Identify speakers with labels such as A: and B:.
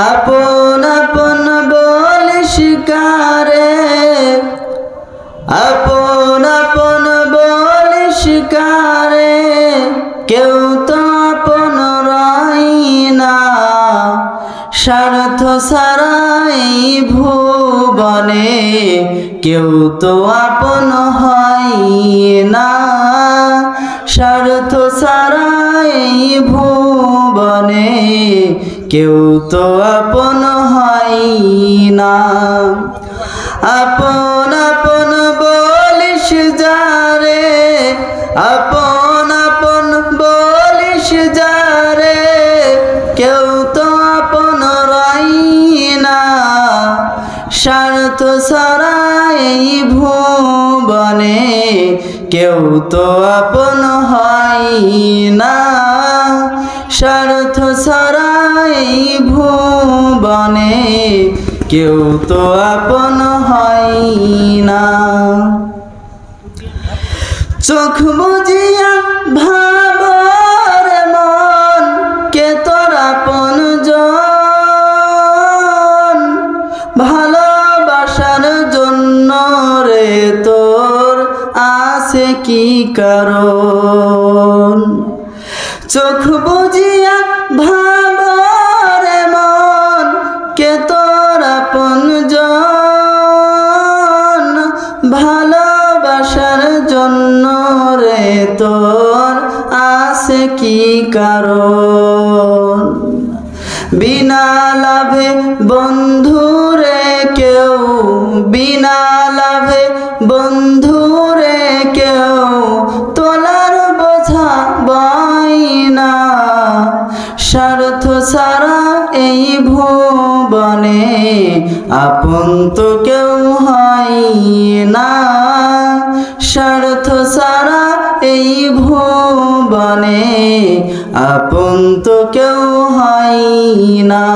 A: আপন আপন বলিস কারে, আপন আপন বলিস কারে, কেউ তো আপন রয় না। স্বার্থ ছাড়াই ভুবনে কেউ তো আপন হয় না। স্বার্থ ছাড়াই ভুবনে কেউ তো আপন হয় না। আপন আপন বলিস যারে, আপন আপন বলিস যারে, কেউ তো আপন রয় না। স্বার্থ ছাড়াই ভুবনে কেউ তো আপন হয় না। স্বার্থ ছাড়াই ভুবনে কেউ তো আপন হয় না। চোখ বুজিয়া ভাবর মন, কে তোর আপনজন। ভালোবাসার জন্য রে তোর আছে কি কারণ। চোখ বুজিয়া ভাবর মন, কে তোর আপনজন। ভালোবাসার জন্য রে তোর আছে কি কারণ। বিনা লাভে বন্ধুরে কেউ, বিনা লাভে বন্ধুরে কেউ তোলার বোঝা বয় না। স্বার্থ ছাড়া এই ভুবনে আপন তো কেউ হয় না। স্বার্থ ছাড়া এই ভুবনে আপন তো কেউ হয় না।